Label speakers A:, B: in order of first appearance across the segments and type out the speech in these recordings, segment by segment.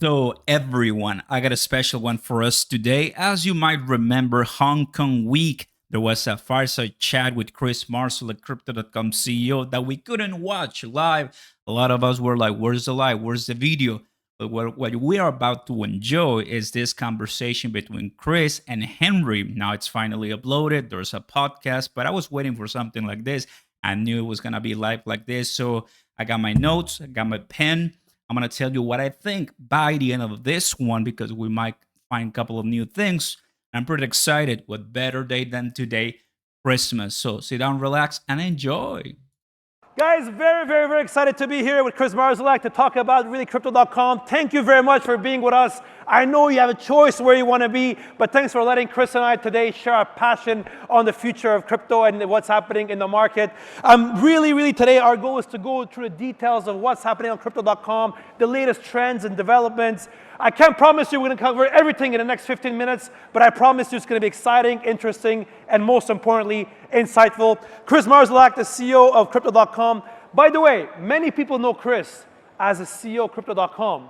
A: So, everyone, I got a special one for us today. As you might remember, Hong Kong Week, there was a fireside chat with Chris Marshall, Crypto.com CEO, that we couldn't watch live. A lot of us were like, where's the live? Where's the video? But what we are about to enjoy is this conversation between Chris and Henry. Now it's finally uploaded. There's a podcast, but I was waiting for something like this. I knew it was going to be live like this. So I got my notes, I got my pen. I'm going to tell you what I think by the end of this one because we might find a couple of new things. I'm pretty excited. What better day than today, Christmas? So sit down, relax, and enjoy.
B: Guys, very excited to be here with Chris Marszalek to talk about really crypto.com. Thank you very much for being with us. I know you have a choice where you want to be, but thanks for letting Chris and I today share our passion on the future of crypto and what's happening in the market. Really today our goal is to go through the details of what's happening on crypto.com, the latest trends and developments. I can't promise you we're going to cover everything in the next 15 minutes, but I promise you it's going to be exciting, interesting, and most importantly, insightful. Chris Marszalek, the CEO of Crypto.com. By the way, many people know Chris as the CEO of Crypto.com,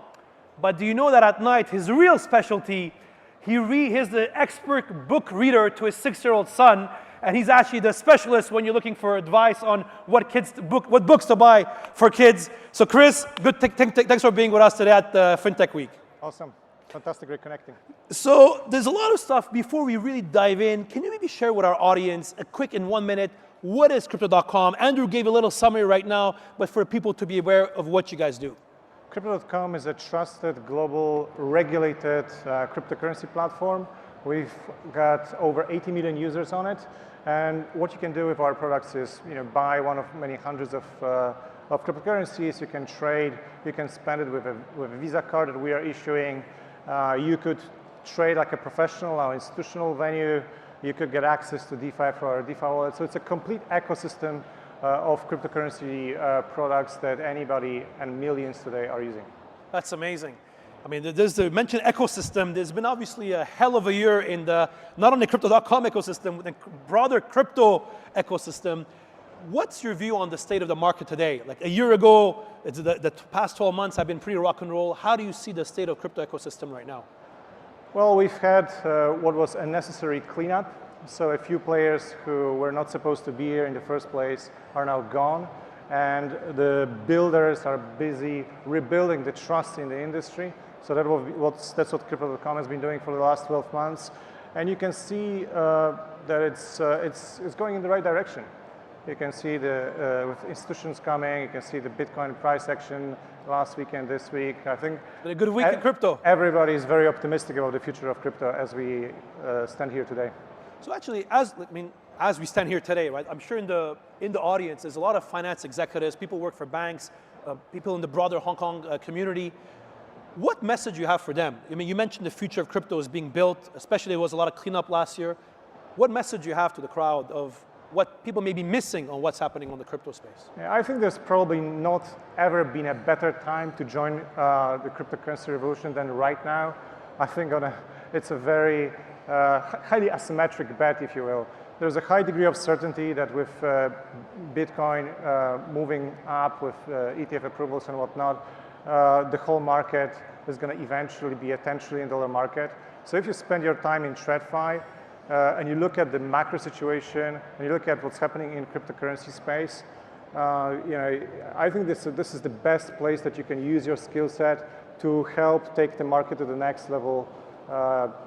B: but do you know that at night, his real specialty, he's the expert book reader to his 6-year-old son, and he's actually the specialist when you're looking for advice on what books to buy for kids. So Chris, thanks for being with us today at FinTech Week.
C: Awesome. Fantastic reconnecting.
B: So there's a lot of stuff. Before we really dive in, can you maybe share with our audience a quick in 1 minute, what is Crypto.com? Andrew gave a little summary right now, but for people to be aware of what you guys do.
C: Crypto.com is a trusted, global, regulated cryptocurrency platform. We've got over 80 million users on it. And what you can do with our products is, buy one of many hundreds of cryptocurrencies. You can trade. You can spend it with a Visa card that we are issuing. You could trade like a professional or institutional venue. You could get access to DeFi for our DeFi wallet. So it's a complete ecosystem of cryptocurrency products that anybody and millions today are using.
B: That's amazing. I mean, there's the mentioned ecosystem. There's been obviously a hell of a year in the not only Crypto.com ecosystem, the broader crypto ecosystem. What's your view on the state of the market today? Like a year ago, the past 12 months have been pretty rock and roll. How do you see the state of crypto ecosystem right now?
C: Well, we've had what was a necessary cleanup. So a few players who were not supposed to be here in the first place are now gone. And the builders are busy rebuilding the trust in the industry. So that's what Crypto.com has been doing for the last 12 months. And you can see that it's going in the right direction. You can see with institutions coming, you can see the Bitcoin price action last week and this week. I think
B: it's been a good week in crypto.
C: Everybody is very optimistic about the future of crypto as we stand here today.
B: So actually, as we stand here today, right? I'm sure in the audience, there's a lot of finance executives, people who work for banks, people in the broader Hong Kong community. What message you have for them? I mean, you mentioned the future of crypto is being built, especially there was a lot of cleanup last year. What message you have to the crowd of what people may be missing on what's happening on the crypto space?
C: Yeah, I think there's probably not ever been a better time to join the cryptocurrency revolution than right now. I think it's a very highly asymmetric bet, if you will. There's a high degree of certainty that with Bitcoin moving up with ETF approvals and whatnot, the whole market is going to eventually be a $10 trillion market. So if you spend your time in TradFi and you look at the macro situation and you look at what's happening in cryptocurrency space, I think this is the best place that you can use your skill set to help take the market to the next level,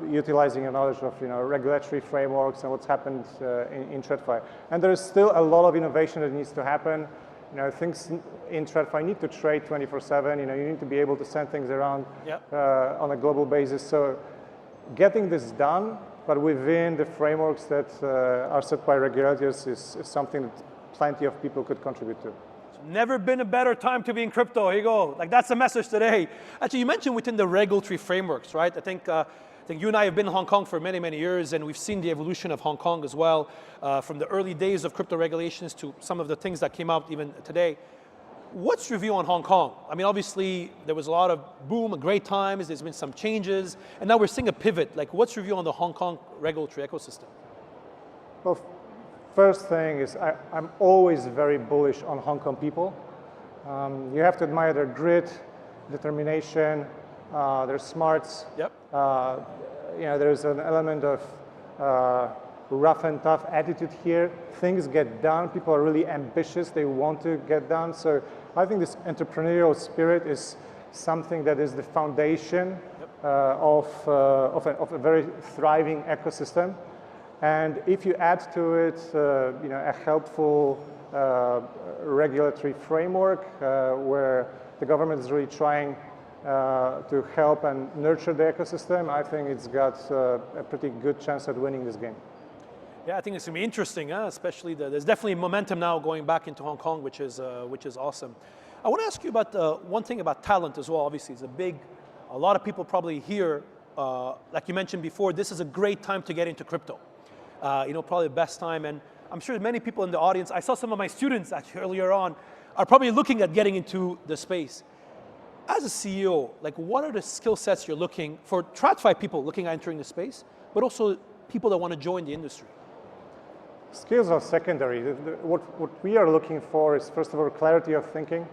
C: utilizing your knowledge of regulatory frameworks and what's happened in TradFi. And there is still a lot of innovation that needs to happen. Things in TradFi need to trade 24/7. You need to be able to send things around on a global basis. So getting this done, but within the frameworks that are set by regulators is something that plenty of people could contribute to.
B: Never been a better time to be in crypto. Here you go. Like that's the message today. Actually, you mentioned within the regulatory frameworks, right? I think you and I have been in Hong Kong for many years, and we've seen the evolution of Hong Kong as well, from the early days of crypto regulations to some of the things that came out even today. What's your view on Hong Kong? I mean, obviously, there was a lot of boom, great times, there's been some changes, and now we're seeing a pivot. Like, what's your view on the Hong Kong regulatory ecosystem?
C: Well, first thing is I'm always very bullish on Hong Kong people. You have to admire their grit, determination, There's smarts.
B: Yep.
C: There's an element of rough and tough attitude here. Things get done. People are really ambitious. They want to get done. So I think this entrepreneurial spirit is something that is the foundation of a very thriving ecosystem. And if you add to it, a helpful regulatory framework where the government is really trying to help and nurture the ecosystem, I think it's got a pretty good chance at winning this game.
B: Yeah, I think it's going to be interesting, especially there's definitely momentum now going back into Hong Kong, which is awesome. I want to ask you about one thing about talent as well. Obviously, it's a lot of people probably here, like you mentioned before, this is a great time to get into crypto. Probably the best time, and I'm sure many people in the audience, I saw some of my students actually earlier on, are probably looking at getting into the space. As a CEO, like what are the skill sets you're looking for TradFi people looking at entering the space, but also people that want to join the industry?
C: Skills are secondary. What we are looking for is, first of all, clarity of thinking.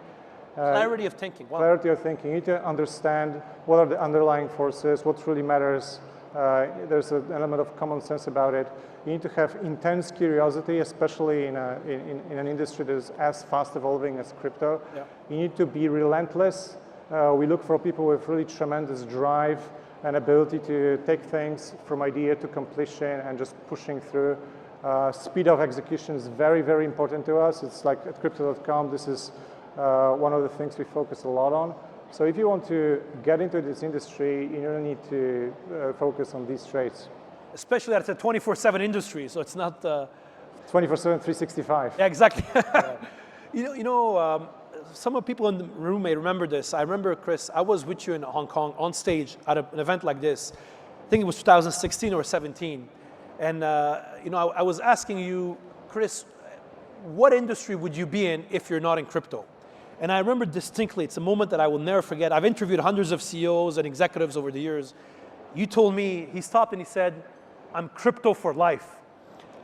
B: Clarity of thinking. Wow.
C: Clarity of thinking. You need to understand what are the underlying forces, what really matters. There's an element of common sense about it. You need to have intense curiosity, especially in an industry that is as fast evolving as crypto. Yeah. You need to be relentless. We look for people with really tremendous drive and ability to take things from idea to completion and just pushing through. Speed of execution is very, very important to us. It's like at crypto.com, this is one of the things we focus a lot on. So if you want to get into this industry, you really need to focus on these traits.
B: Especially that it's a 24/7 industry, so it's not
C: 24/7, 365.
B: Yeah, exactly. Some of the people in the room may remember this. I remember, Chris, I was with you in Hong Kong on stage at an event like this. I think it was 2016 or 17. And I was asking you, Chris, what industry would you be in if you're not in crypto? And I remember distinctly, it's a moment that I will never forget. I've interviewed hundreds of CEOs and executives over the years. You told me, he stopped and he said, I'm crypto for life.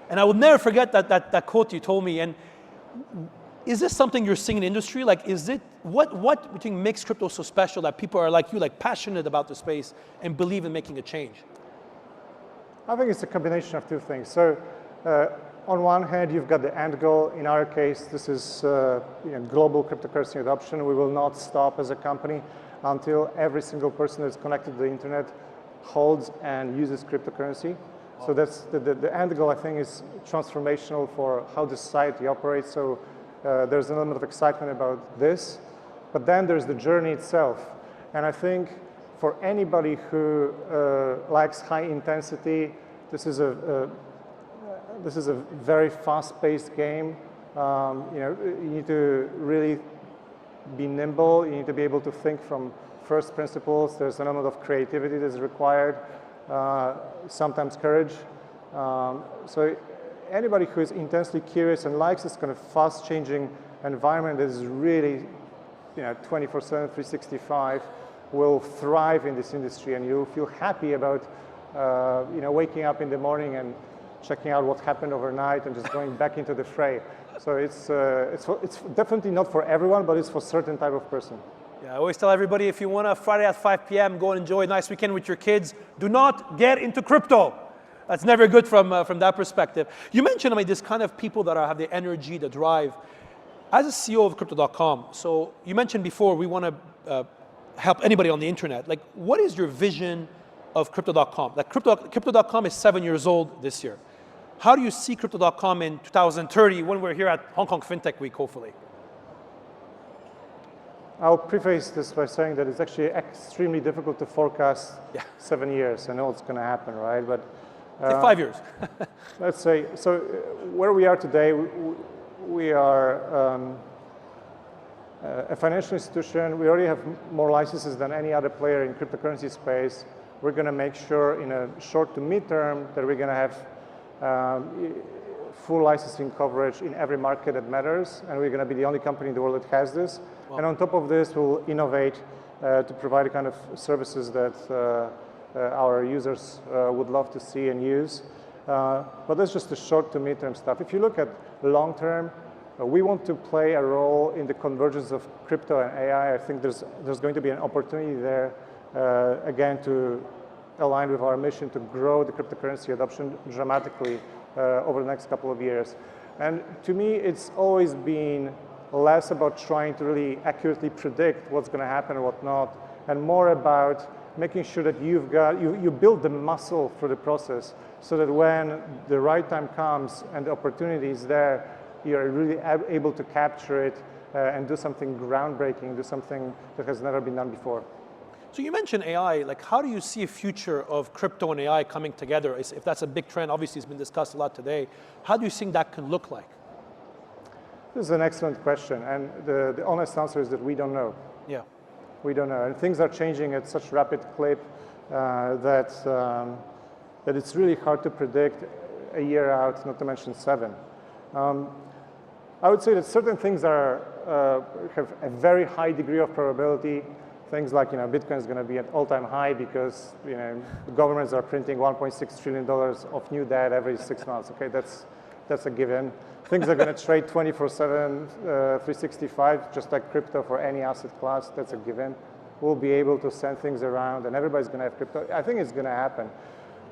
B: And I will never forget that quote you told me. And is this something you're seeing in the industry? Like, is it, what do you think makes crypto so special that people are like you, like passionate about the space and believe in making a change?
C: I think it's a combination of two things. So on one hand, you've got the end goal. In our case, this is global cryptocurrency adoption. We will not stop as a company until every single person that's connected to the internet holds and uses cryptocurrency. Wow. So that's the end goal, I think, is transformational for how the society operates. So there's an element of excitement about this. But then there's the journey itself. And I think for anybody who likes high intensity, this is a very fast-paced game. You need to really be nimble. You need to be able to think from first principles. There's an element of creativity that's required, sometimes courage. So anybody who is intensely curious and likes this kind of fast-changing environment that is really 24/7, 365, will thrive in this industry, and you'll feel happy about waking up in the morning and checking out what happened overnight and just going back into the fray. So it's definitely not for everyone, but it's for a certain type of person.
B: Yeah, I always tell everybody, if you want a Friday at 5 p.m., go and enjoy a nice weekend with your kids. Do not get into crypto. That's never good from that perspective. You mentioned, this kind of people that have the energy, the drive. As a CEO of crypto.com, so you mentioned before we want to help anybody on the internet. Like, what is your vision of crypto.com? Like, crypto.com is 7 years old this year. How do you see crypto.com in 2030 when we're here at Hong Kong FinTech Week, hopefully?
C: I'll preface this by saying that it's actually extremely difficult to forecast 7 years. I know it's going to happen, right? But
B: 5 years.
C: Let's say, so where we are today, we are a financial institution. We already have more licenses than any other player in cryptocurrency space. We're going to make sure in a short to mid-term that we're going to have full licensing coverage in every market that matters, and we're going to be the only company in the world that has this. Wow. And on top of this, we'll innovate to provide the kind of services that our users would love to see and use. But that's just the short to mid-term stuff. If you look at long-term, we want to play a role in the convergence of crypto and AI. I think there's going to be an opportunity there again, to align with our mission to grow the cryptocurrency adoption dramatically over the next couple of years. And to me, it's always been less about trying to really accurately predict what's going to happen and what not, and more about making sure that you build the muscle for the process so that when the right time comes and the opportunity is there, you're really able to capture it and do something groundbreaking, do something that has never been done before.
B: So you mentioned AI, like how do you see a future of crypto and AI coming together? If that's a big trend, obviously it's been discussed a lot today. How do you think that can look like?
C: This is an excellent question, and the honest answer is that we don't know.
B: Yeah.
C: We don't know, and things are changing at such rapid clip that it's really hard to predict a year out, not to mention 7. I would say that certain things have a very high degree of probability. Things like, Bitcoin is going to be at all-time high because, the governments are printing $1.6 trillion of new debt every 6 months. Okay, that's a given. Things are going to trade 24/7, 365, just like crypto for any asset class. That's a given. We'll be able to send things around, and everybody's going to have crypto. I think it's going to happen.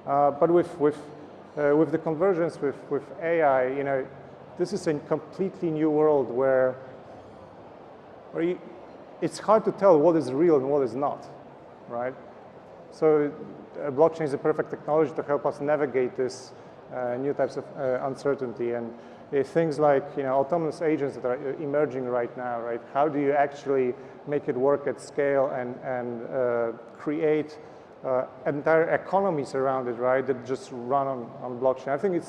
C: But with the convergence with AI, this is a completely new world where it's hard to tell what is real and what is not, right? So blockchain is a perfect technology to help us navigate this new types of uncertainty. And things like autonomous agents that are emerging right now, right? How do you actually make it work at scale and create entire economies around it, right? That just run on blockchain. I think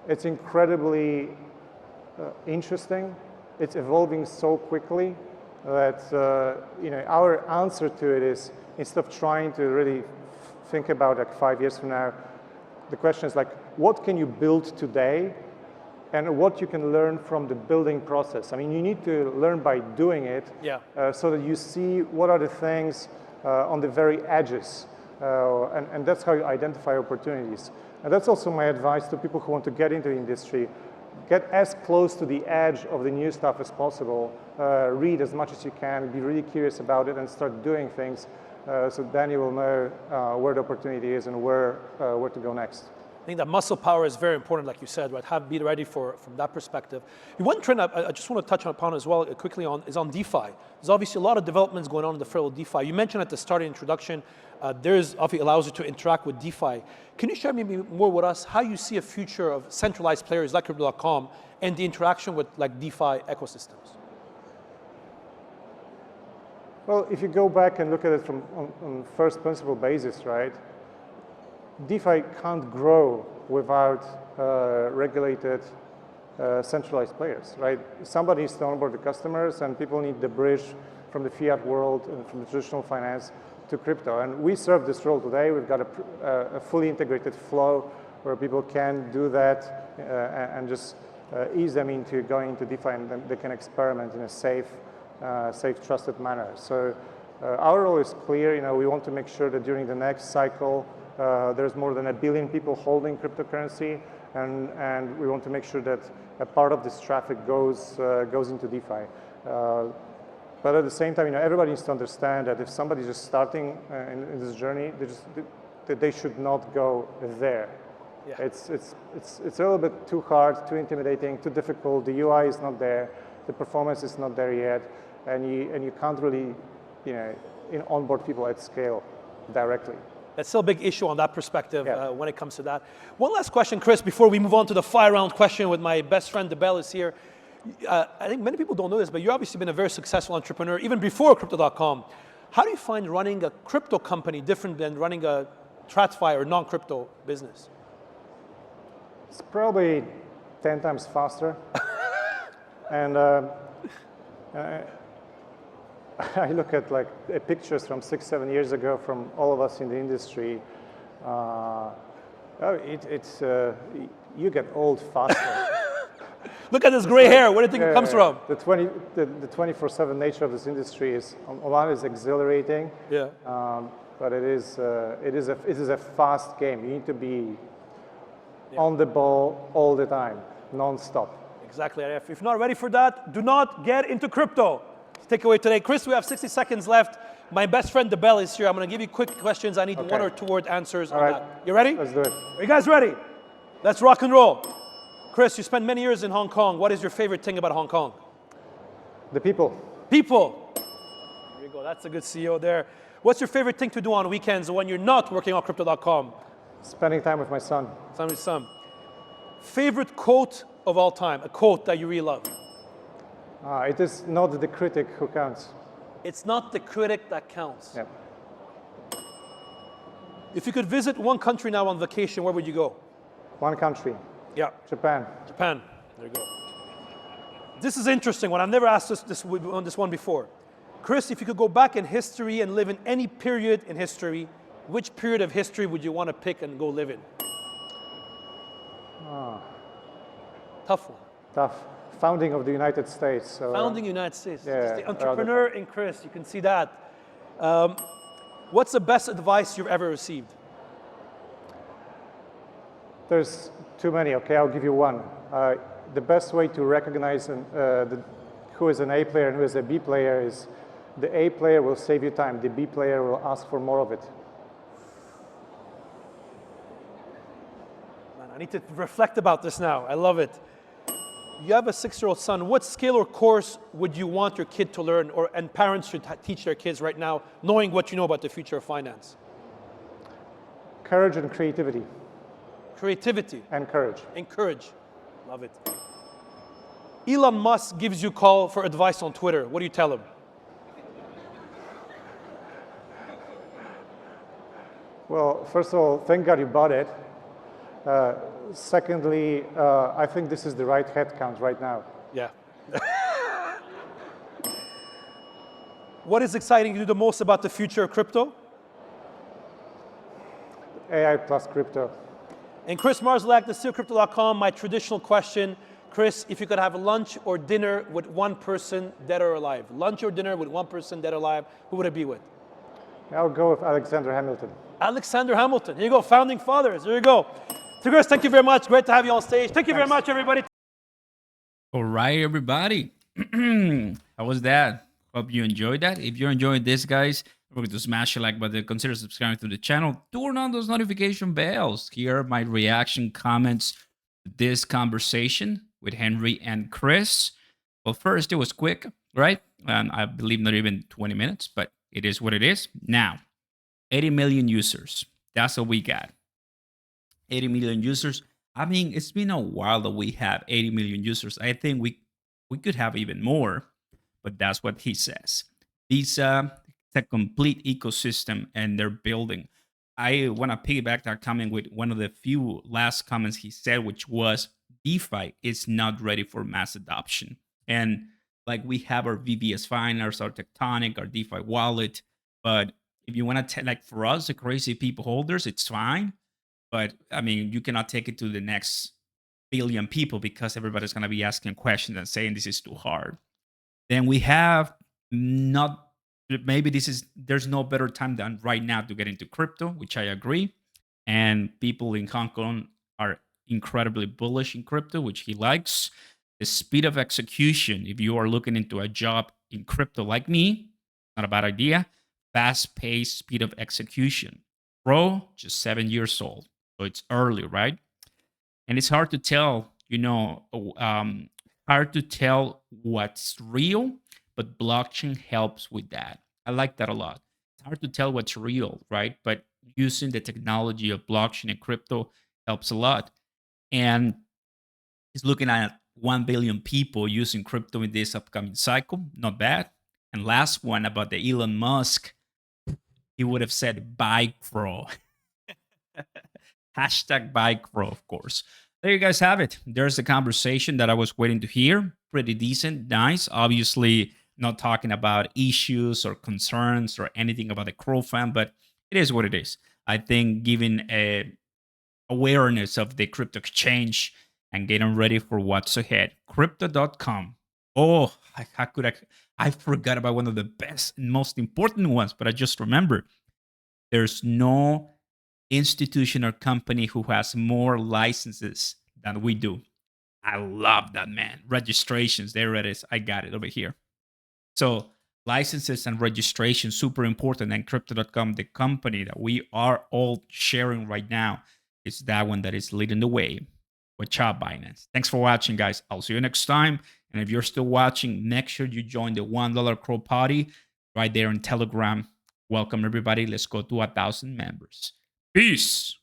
C: it's incredibly interesting. It's evolving so quickly that our answer to it is, instead of trying to really think about like 5 years from now, the question is like, what can you build today and what you can learn from the building process? I mean, you need to learn by doing it, so that you see what are the things on the very edges, and that's how you identify opportunities. And that's also my advice to people who want to get into the industry. Get as close to the edge of the new stuff as possible. Read as much as you can, be really curious about it, and start doing things, so then you will know where the opportunity is and where to go next.
B: I think that muscle power is very important, like you said, right? Be ready from that perspective. One trend I just want to touch upon as well quickly is on DeFi. There's obviously a lot of developments going on in the field of DeFi. You mentioned at the start of the introduction, obviously allows you to interact with DeFi. Can you share maybe more with us how you see a future of centralized players like Crypto.com and the interaction with like DeFi ecosystems?
C: Well, if you go back and look at it from on first principle basis, right? DeFi can't grow without regulated, centralized players, right? Somebody needs to onboard the customers, and people need the bridge from the fiat world and from the traditional finance to crypto. And we serve this role today. We've got a fully integrated flow where people can do that and just ease them into going into DeFi, and then they can experiment in a safe, trusted manner. So our role is clear. We want to make sure that during the next cycle, there's more than 1 billion people holding cryptocurrency, and we want to make sure that a part of this traffic goes into DeFi. But at the same time, everybody needs to understand that if somebody's just starting in this journey, they should not go there. Yeah. It's a little bit too hard, too intimidating, too difficult. The UI is not there, the performance is not there yet, and you can't really, onboard people at scale directly.
B: That's still a big issue on that perspective when it comes to that. One last question, Chris, before we move on to the fire round question with my best friend, DeBell, is here. I think many people don't know this, but you've obviously been a very successful entrepreneur, even before Crypto.com. How do you find running a crypto company different than running a TradFi or non-crypto business?
C: It's probably 10 times faster. And I look at pictures from 6-7 years ago from all of us in the industry. You get old faster.
B: Look at this gray hair. Where do you think it comes from?
C: The 24/7 nature of this industry is, on one, is exhilarating. Yeah. But it is a fast game. You need to be on the ball all the time, non-stop.
B: Exactly. If you're not ready for that, do not get into crypto. Takeaway today, Chris, we have 60 seconds left. My best friend, the Bell, is here. I'm going to give you quick questions. I need
C: Okay.
B: 1 or 2 word answers
C: All
B: on
C: right.
B: that. You ready?
C: Let's do it.
B: Are you guys ready? Let's rock and roll. Chris, you spent many years in Hong Kong. What is your favorite thing about Hong Kong?
C: The people.
B: People. There you go. That's a good CEO there. What's your favorite thing to do on weekends when you're not working on crypto.com?
C: Spending time with my son.
B: Some. Favorite quote of all time, a quote that you really love.
C: It is not the critic who counts.
B: It's not the critic that counts.
C: Yeah.
B: If you could visit one country now on vacation, where would you go?
C: One country,
B: Yeah,
C: Japan.
B: Japan. There you go. This is interesting one. I've never asked this one before. Chris, if you could go back in history and live in any period in history, which period of history would you want to pick and go live in? Tough one.
C: Tough. Founding of the United States. So,
B: Founding United States.
C: yeah,
B: Just the entrepreneur in Chris, you can see that. What's the best advice you've ever received?
C: There's too many. Okay, I'll give you one. The best way to recognize who is an A player and who is a B player is the A player will save you time. The B player will ask for more of it.
B: Man, I need to reflect about this now. I love it. You have a 6-year-old son. What skill or course would you want your kid to learn, and parents should teach their kids right now, knowing what you know about the future of finance?
C: Courage and creativity.
B: Creativity.
C: And courage.
B: Encourage. Love it. Elon Musk gives you a call for advice on Twitter. What do you tell him?
C: Well, first of all, thank God you bought it. Secondly, I think this is the right head count right now.
B: Yeah. What is exciting you the most about the future of crypto?
C: AI plus crypto.
B: And Chris Marszalek, the CEO of Crypto.com, my traditional question. Chris, if you could have lunch or dinner with one person, dead or alive. Lunch or dinner with one person, dead or alive, who would it be with?
C: I'll go with Alexander Hamilton.
B: Alexander Hamilton. Here you go, founding fathers. There you go. So Chris, thank you very much. Great to have you on stage. Thank you very much, everybody.
A: All right, everybody. How was that? Hope you enjoyed that. If you're enjoying this, guys, remember to smash the like button. Consider subscribing to the channel. Turn on those notification bells. Here are my reaction comments to this conversation with Henry and Chris. Well, first, it was quick, right? And I believe not even 20 minutes, but it is what it is. Now, 80 million users. That's what we got. 80 million users. I mean, it's been a while that we have 80 million users. I think we could have even more, but that's what he says. It's a complete ecosystem and they're building. I want to piggyback that comment with one of the few last comments he said, which was DeFi is not ready for mass adoption. And like we have our VVS Finance, our Tectonic, our DeFi wallet, but if you want to like for us, the crazy people holders, it's fine. But I mean, you cannot take it to the next billion people because everybody's going to be asking questions and saying this is too hard. Then we have not, maybe there's no better time than right now to get into crypto, which I agree. And people in Hong Kong are incredibly bullish in crypto, which he likes. The speed of execution, if you are looking into a job in crypto like me, not a bad idea. Fast-paced speed of execution. Pro, just 7 years old. So it's early, right? And it's hard to tell, hard to tell what's real, but blockchain helps with that. I like that a lot. It's hard to tell what's real, right? But using the technology of blockchain and crypto helps a lot. And he's looking at 1 billion people using crypto in this upcoming cycle. Not bad. And last one about the Elon Musk, he would have said buy CRO. Hashtag buy CRO, of course. There you guys have it. There's the conversation that I was waiting to hear. Pretty decent, nice. Obviously, not talking about issues or concerns or anything about the CRO fan, but it is what it is. I think giving a awareness of the crypto exchange and getting ready for what's ahead. Crypto.com. Oh, I forgot about one of the best and most important ones, but I just remembered. There's no institution or company who has more licenses than we do. I love that, man. Registrations, there it is. I got it over here. So licenses and registration, super important. And crypto.com, the company that we are all sharing right now, is that one that is leading the way. Watch out, Binance. Thanks for watching, guys. I'll see you next time. And if you're still watching, make sure you join the $1 Crow Party right there on Telegram. Welcome, everybody. Let's go to 1,000 members. Peace.